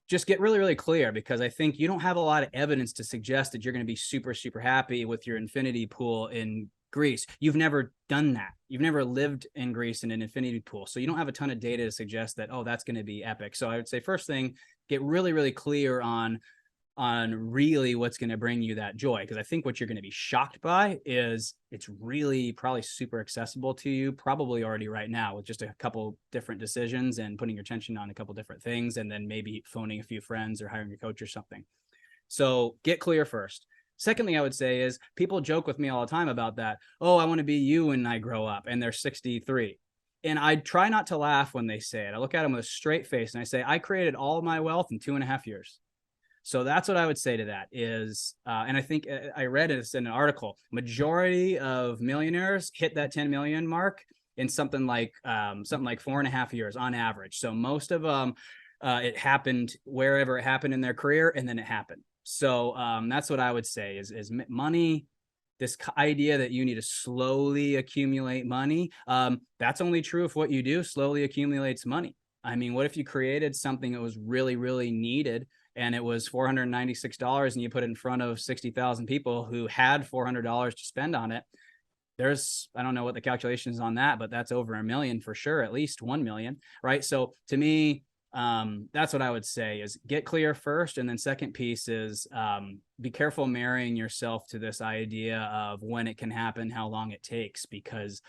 just get really, really clear, because I think you don't have a lot of evidence to suggest that you're going to be super, super happy with your infinity pool in Greece. You've never done that. You've never lived in Greece in an infinity pool. So you don't have a ton of data to suggest that, oh, that's going to be epic. So I would say first thing, get really, really clear on really what's going to bring you that joy. Because I think what you're going to be shocked by is it's really probably super accessible to you, probably already right now, with just a couple different decisions and putting your attention on a couple different things, and then maybe phoning a few friends or hiring a coach or something. So get clear first. Second thing I would say is, people joke with me all the time about that. Oh, I want to be you when I grow up, and they're 63. And I try not to laugh when they say it. I look at them with a straight face and I say, I created all of my wealth in 2.5 years. So that's what I would say to that is, and I think I read this in an article, majority of millionaires hit that 10 million mark in something like 4.5 years on average. So most of them, it happened wherever it happened in their career, and then it happened. So that's what I would say is money, this idea that you need to slowly accumulate money. That's only true if what you do slowly accumulates money. I mean, what if you created something that was really, really needed and it was $496 and you put it in front of 60,000 people who had $400 to spend on it? There's, I don't know what the calculation is on that, but that's over $1 million for sure, at least 1 million, right? So to me, that's what I would say is get clear first. And then second piece is be careful marrying yourself to this idea of when it can happen, how long it takes, because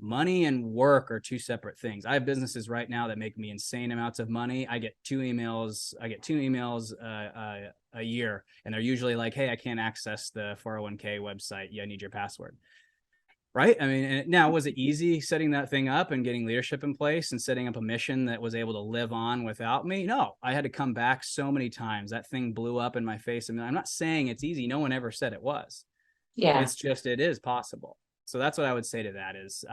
money and work are two separate things. I have businesses right now that make me insane amounts of money. I get two emails a year, and they're usually like, hey, I can't access the 401k website. Yeah, I need your password. Right. I mean, now, was it easy setting that thing up and getting leadership in place and setting up a mission that was able to live on without me? No, I had to come back so many times. That thing blew up in my face. I mean, I'm not saying it's easy. No one ever said it was. Yeah. It's just, it is possible. So that's what I would say to that is,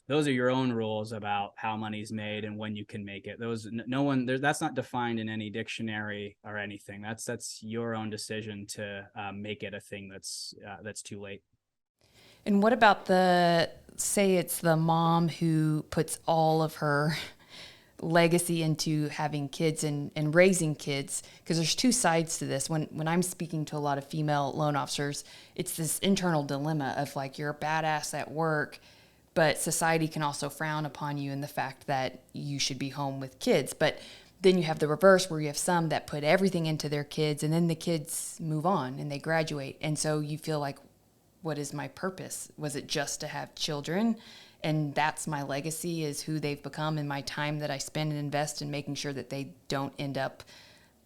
those are your own rules about how money's made and when you can make it. That's not defined in any dictionary or anything. That's your own decision to make it a thing that's too late. And what about say it's the mom who puts all of her legacy into having kids and raising kids? Because there's two sides to this. When I'm speaking to a lot of female loan officers, it's this internal dilemma of like, you're a badass at work, but society can also frown upon you in the fact that you should be home with kids. But then you have the reverse where you have some that put everything into their kids and then the kids move on and they graduate. And so you feel like, what is my purpose? Was it just to have children? And that's my legacy, is who they've become, and my time that I spend and invest in making sure that they don't end up,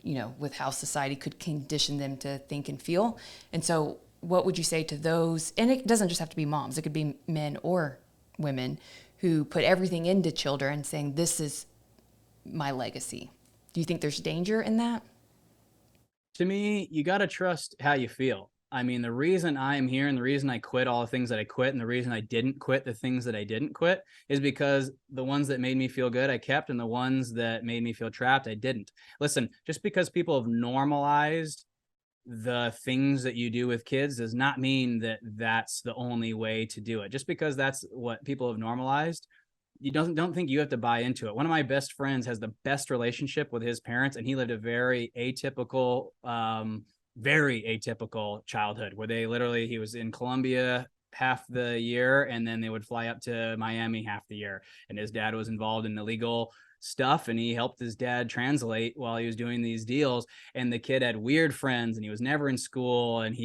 with how society could condition them to think and feel. And so what would you say to those? And it doesn't just have to be moms. It could be men or women who put everything into children saying, this is my legacy. Do you think there's danger in that? To me, you got to trust how you feel. I mean, the reason I'm here and the reason I quit all the things that I quit and the reason I didn't quit the things that I didn't quit is because the ones that made me feel good, I kept, and the ones that made me feel trapped, I didn't. Listen, just because people have normalized the things that you do with kids does not mean that that's the only way to do it. Just because that's what people have normalized, you don't think you have to buy into it. One of my best friends has the best relationship with his parents, and he lived a very atypical childhood where he was in Colombia half the year and then they would fly up to Miami half the year, and his dad was involved in illegal stuff and he helped his dad translate while he was doing these deals, and the kid had weird friends and he was never in school, and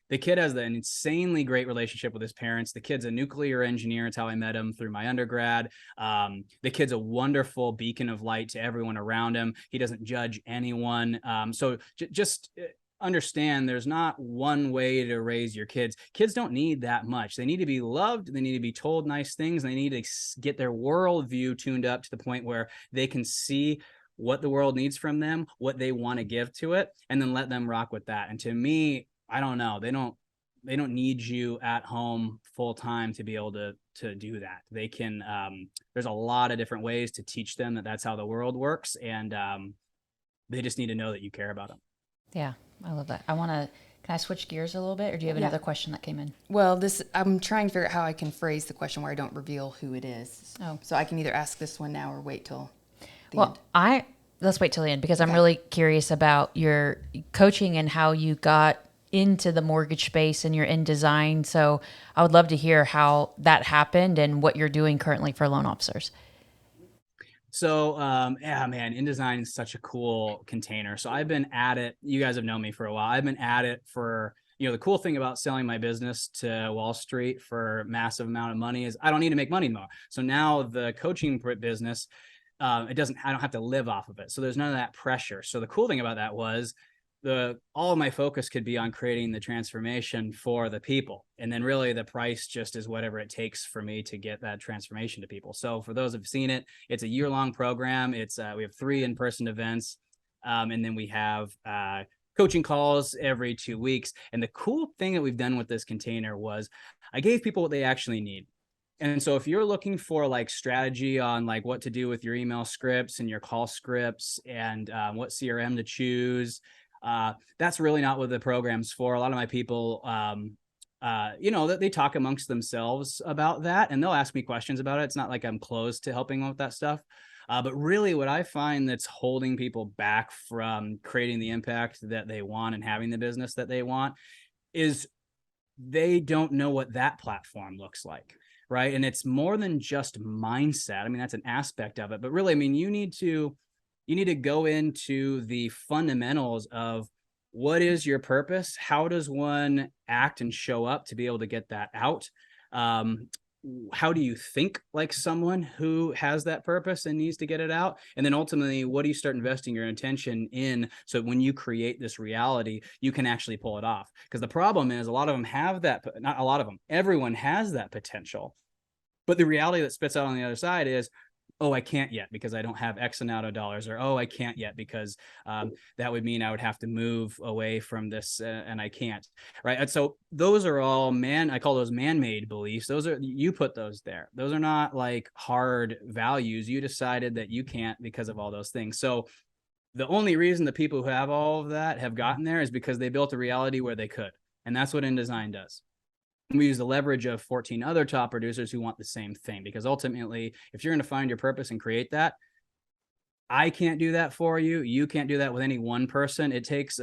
the kid has an insanely great relationship with his parents. The kid's a nuclear engineer. It's how I met him, through my undergrad. The kid's a wonderful beacon of light to everyone around him. He doesn't judge anyone. So just understand there's not one way to raise your kids. Kids don't need that much. They need to be loved. They need to be told nice things. They need to get their worldview tuned up to the point where they can see what the world needs from them, what they want to give to it, and then let them rock with that. And to me, I don't know. They don't need you at home full time to be able to do that. They can, there's a lot of different ways to teach them that that's how the world works. And they just need to know that you care about them. Yeah, I love that. Can I switch gears a little bit, or do you have another question that came in? Well, I'm trying to figure out how I can phrase the question where I don't reveal who it is. Oh. So I can either ask this one now or wait till the end. Let's wait till the end, because I'm really curious about your coaching and how you got into the mortgage space and you're in design. So I would love to hear how that happened and what you're doing currently for loan officers. So, InDesign is such a cool container. So I've been at it. You guys have known me for a while. I've been at it for, the cool thing about selling my business to Wall Street for a massive amount of money is I don't need to make money anymore. So now the coaching business, I don't have to live off of it. So there's none of that pressure. So the cool thing about that was all of my focus could be on creating the transformation for the people. And then really the price just is whatever it takes for me to get that transformation to people. So for those who've seen it, it's a year-long program. It's we have 3 in-person events. And then we have coaching calls every 2 weeks. And the cool thing that we've done with this container was I gave people what they actually need. And so if you're looking for like strategy on like what to do with your email scripts and your call scripts and what CRM to choose, that's really not what the program's for. A lot of my people, that they talk amongst themselves about that, and they'll ask me questions about it. It's not like I'm closed to helping them with that stuff. But really what I find that's holding people back from creating the impact that they want and having the business that they want is they don't know what that platform looks like. Right. And it's more than just mindset. I mean, that's an aspect of it, but really, I mean, you need to go into the fundamentals of what is your purpose? How does one act and show up to be able to get that out? How do you think like someone who has that purpose and needs to get it out? And then ultimately, what do you start investing your attention in so when you create this reality, you can actually pull it off? Because the problem is a lot of them have that, not a lot of them, everyone has that potential. But the reality that spits out on the other side is, oh, I can't yet because I don't have X amount of dollars, or, oh, I can't yet because that would mean I would have to move away from this and I can't. Right. And so those are all I call those man-made beliefs. Those are, you put those there. Those are not like hard values. You decided that you can't because of all those things. So the only reason the people who have all of that have gotten there is because they built a reality where they could. And that's what InDesign does. We use the leverage of 14 other top producers who want the same thing, because ultimately, if you're going to find your purpose and create that, I can't do that for you. You can't do that with any one person. It takes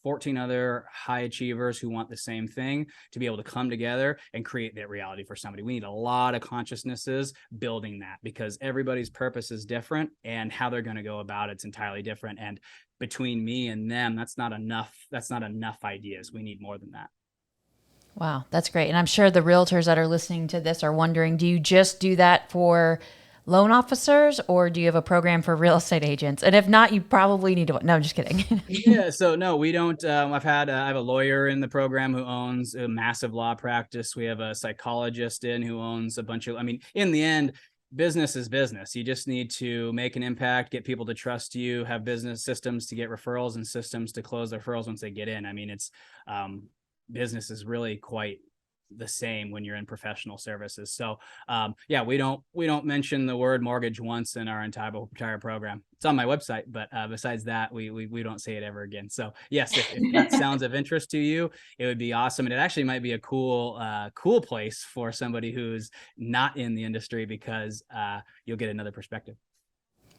14 other high achievers who want the same thing to be able to come together and create that reality for somebody. We need a lot of consciousnesses building that, because everybody's purpose is different and how they're going to go about it's entirely different. And between me and them, that's not enough. That's not enough ideas. We need more than that. Wow, that's great. And I'm sure the realtors that are listening to this are wondering, do you just do that for loan officers, or do you have a program for real estate agents? And if not, you probably need to. No, I'm just kidding. Yeah. So no, we don't. I have a lawyer in the program who owns a massive law practice. We have a psychologist who owns a bunch of, I mean, in the end, business is business. You just need to make an impact, get people to trust you, have business systems to get referrals and systems to close their referrals once they get in. I mean, it's, business is really quite the same when you're in professional services. So yeah, we don't mention the word mortgage once in our entire program. It's on my website, but besides that, we don't say it ever again. So yes, if that sounds of interest to you, it would be awesome. And it actually might be a cool place for somebody who's not in the industry, because you'll get another perspective.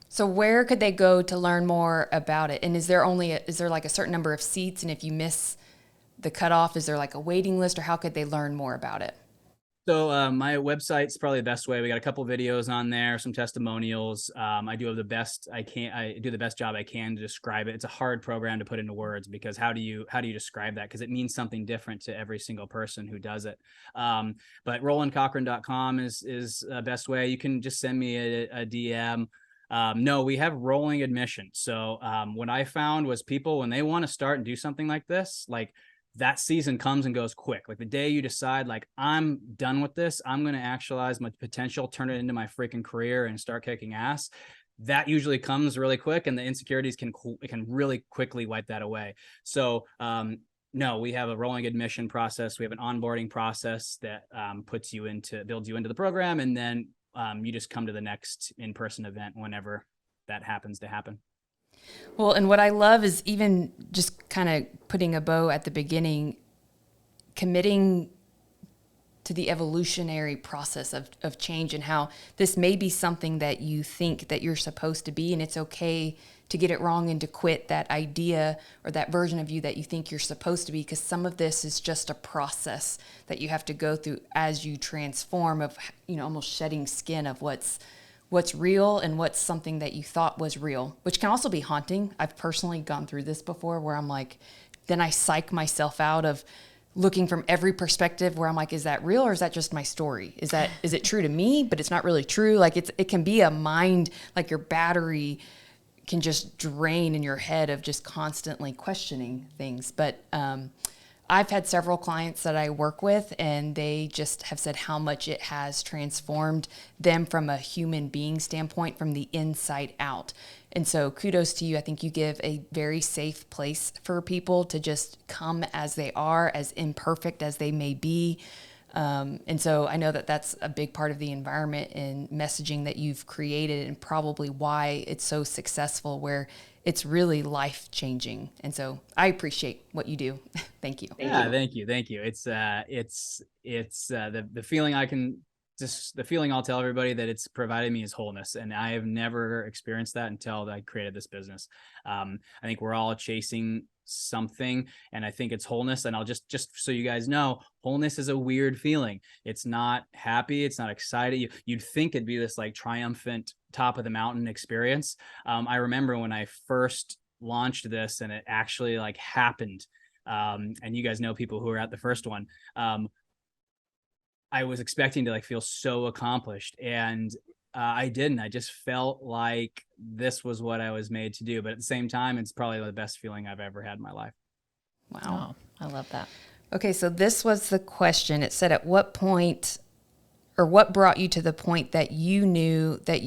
So where could they go to learn more about it? And is there like a certain number of seats? And if you miss the cutoff, is there like a waiting list, or how could they learn more about it? So my website's probably the best way. We got a couple of videos on there, some testimonials. I do the best job I can to describe it. It's a hard program to put into words, because how do you describe that? Because it means something different to every single person who does it. But RolandCochrun.com is the best way. You can just send me a DM. No, we have rolling admission. So what I found was people, when they want to start and do something like this, like, that season comes and goes quick. Like the day you decide, like, I'm done with this, I'm going to actualize my potential, turn it into my freaking career and start kicking ass. That usually comes really quick, and the insecurities can really quickly wipe that away. So no, we have a rolling admission process. We have an onboarding process that builds you into the program. And then you just come to the next in-person event whenever that happens to happen. Well, and what I love is even just kind of putting a bow at the beginning, committing to the evolutionary process of change, and how this may be something that you think that you're supposed to be, and it's okay to get it wrong and to quit that idea or that version of you that you think you're supposed to be, because some of this is just a process that you have to go through as you transform, of, almost shedding skin of what's real and what's something that you thought was real, which can also be haunting. I've personally gone through this before, where I'm like, then I psych myself out of looking from every perspective, where I'm like, is that real, or is that just my story? Is it true to me, but it's not really true? Like it can be a mind, like your battery can just drain in your head of just constantly questioning things. But I've had several clients that I work with, and they just have said how much it has transformed them from a human being standpoint, from the inside out. And so kudos to you. I think you give a very safe place for people to just come as they are, as imperfect as they may be. And so I know that that's a big part of the environment and messaging that you've created, and probably why it's so successful, where it's really life-changing. And so I appreciate what you do. Thank you. Thank you. It's the feeling I can just the feeling I'll tell everybody that it's provided me is wholeness. And I have never experienced that until I created this business. I think we're all chasing something, and I think it's wholeness. And I'll just so you guys know, wholeness is a weird feeling. It's not happy. It's not excited. You'd think it'd be this like triumphant top of the mountain experience. I remember when I first launched this and it actually like happened. And you guys know people who were at the first one. I was expecting to like feel so accomplished, and I didn't. I just felt like this was what I was made to do. But at the same time, it's probably the best feeling I've ever had in my life. Wow. Oh, I love that. Okay, so this was the question. It said, at what point, or what brought you to the point that you knew that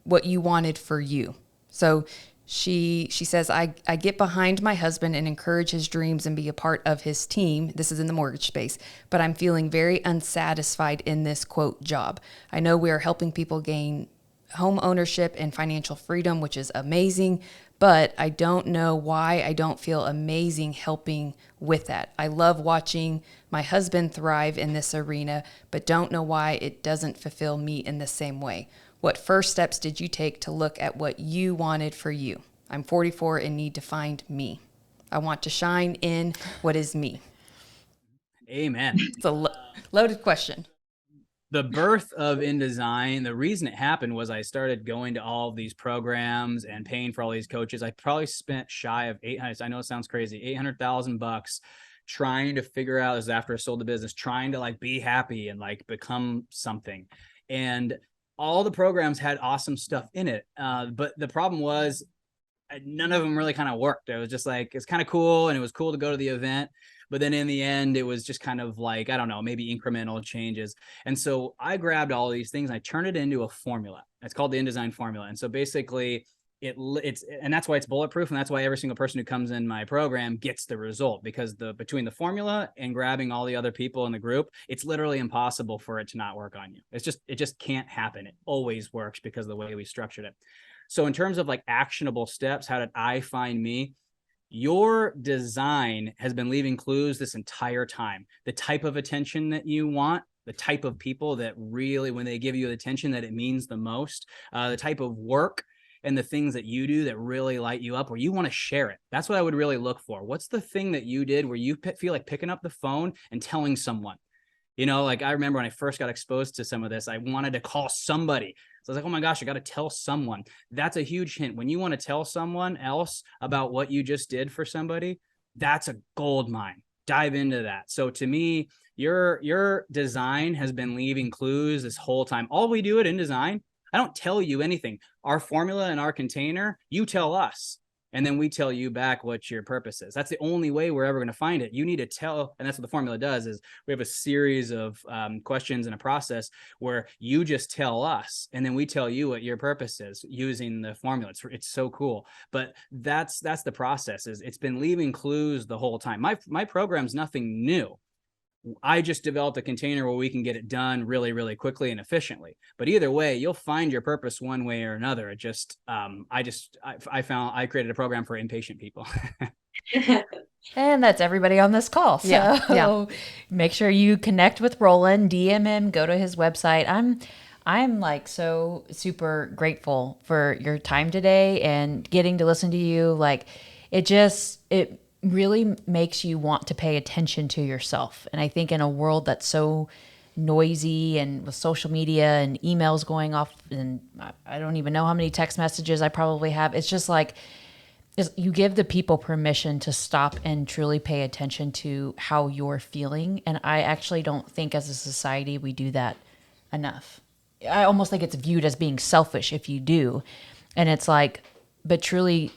what you wanted for you? So she says, I get behind my husband and encourage his dreams and be a part of his team. This is in the mortgage space, but I'm feeling very unsatisfied in this quote job. I know we are helping people gain home ownership and financial freedom, which is amazing, but I don't know why I don't feel amazing helping with that. I love watching my husband thrive in this arena, but don't know why it doesn't fulfill me in the same way. What first steps did you take to look at what you wanted for you? I'm 44 and need to find me. I want to shine in what is me. Amen. It's a loaded question. The birth of InDesign, the reason it happened was I started going to all of these programs and paying for all these coaches. I probably spent shy of 800. I know it sounds crazy, $800,000 trying to figure out, this is after I sold the business, trying to like be happy and like become something. And all the programs had awesome stuff in it. But the problem was none of them really kind of worked. It was just like, it's kind of cool. And it was cool to go to the event. But then in the end, it was just kind of like, I don't know, maybe incremental changes. And so I grabbed all these things and I turned it into a formula. It's called the InDesign formula. And so basically and that's why it's bulletproof. And that's why every single person who comes in my program gets the result, because between the formula and grabbing all the other people in the group, it's literally impossible for it to not work on you. It just can't happen. It always works because of the way we structured it. So in terms of like actionable steps, how did I find me? Your design has been leaving clues this entire time. The type of attention that you want, the type of people that really, when they give you attention, that it means the most, the type of work and the things that you do that really light you up, where you want to share it. That's what I would really look for. What's the thing that you did where you feel like picking up the phone and telling someone? You know, like I remember when I first got exposed to some of this, I wanted to call somebody. So I was like, oh my gosh, I got to tell someone. That's a huge hint. When you want to tell someone else about what you just did for somebody, that's a gold mine. Dive into that. So to me, your design has been leaving clues this whole time. All we do at InDesign, I don't tell you anything. Our formula and our container, you tell us. And then we tell you back what your purpose is. That's the only way we're ever going to find it. You need to tell, and that's what the formula does, is we have a series of questions and a process where you just tell us, and then we tell you what your purpose is using the formula. It's so cool. But that's the process. Is it's been leaving clues the whole time. My program's nothing new. I just developed a container where we can get it done really, really quickly and efficiently. But either way, you'll find your purpose one way or another. It just, I created a program for impatient people. And that's everybody on this call. So Yeah. make sure you connect with Roland, DM him, go to his website. I'm like so super grateful for your time today and getting to listen to you. Like it really makes you want to pay attention to yourself. And I think in a world that's so noisy and with social media and emails going off, and I don't even know how many text messages I probably have, it's just like, you give the people permission to stop and truly pay attention to how you're feeling. And I actually don't think as a society we do that enough. I almost think it's viewed as being selfish if you do. And it's like, but truly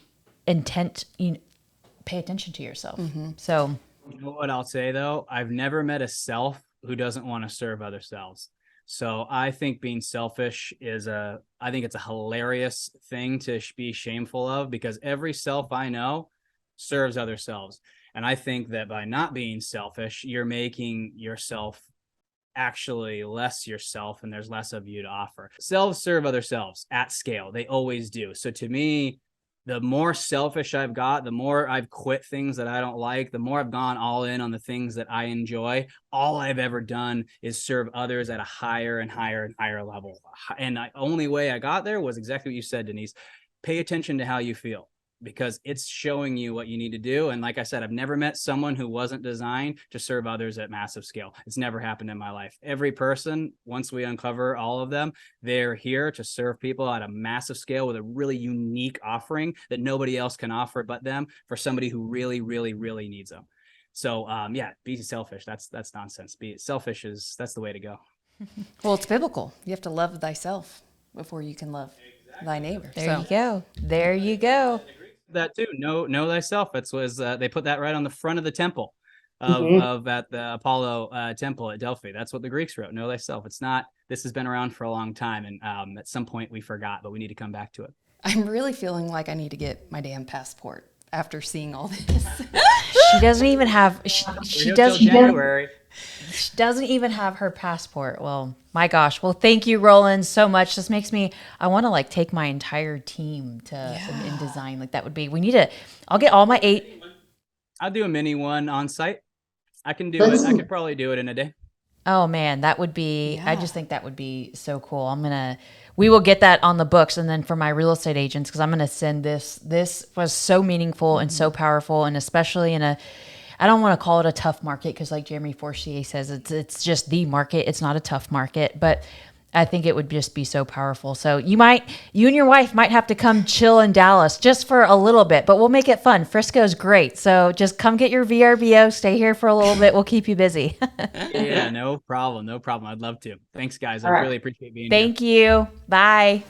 pay attention to yourself. Mm-hmm. So, you know what I'll say though? I've never met a self who doesn't want to serve other selves. So I think being selfish I think it's a hilarious thing to be shameful of, because every self I know serves other selves. And I think that by not being selfish, you're making yourself actually less yourself, and there's less of you to offer. Selves serve other selves at scale. They always do. So to me, the more selfish I've got, the more I've quit things that I don't like, the more I've gone all in on the things that I enjoy. All I've ever done is serve others at a higher and higher and higher level. And the only way I got there was exactly what you said, Denise. Pay attention to how you feel, because it's showing you what you need to do. And like I said, I've never met someone who wasn't designed to serve others at massive scale. It's never happened in my life. Every person, once we uncover all of them, they're here to serve people at a massive scale with a really unique offering that nobody else can offer but them, for somebody who really, really, really needs them. So yeah, be selfish. That's nonsense. Be selfish that's the way to go. Well, it's biblical. You have to love thyself before you can love thy neighbor. There you go. There you go. That too. Know thyself. That's was they put that right on the front of the temple of at the Apollo temple at Delphi. That's what the Greeks wrote. Know thyself. It's not. This has been around for a long time, and at some point we forgot, but we need to come back to it. I'm really feeling like I need to get my damn passport after seeing all this. She doesn't even have. She doesn't. January. She doesn't even have her passport. Well, my gosh. Well, thank you, Roland, so much. This makes me, I want to like take my entire team to in design. Like that would be, we need to, I'll get all my 8. I'll do a mini one on site. I can do it. I could probably do it in a day. Oh man, that would be, I just think that would be so cool. We will get that on the books. And then for my real estate agents, because I'm going to send this was so meaningful and so powerful. And especially in I don't want to call it a tough market, because like Jeremy Forcier says, it's just the market. It's not a tough market, but I think it would just be so powerful. So you and your wife might have to come chill in Dallas just for a little bit, but we'll make it fun. Frisco's great. So just come get your VRBO, stay here for a little bit. We'll keep you busy. Yeah, no problem. I'd love to. Thanks guys. I really appreciate being here. Thank you. Bye.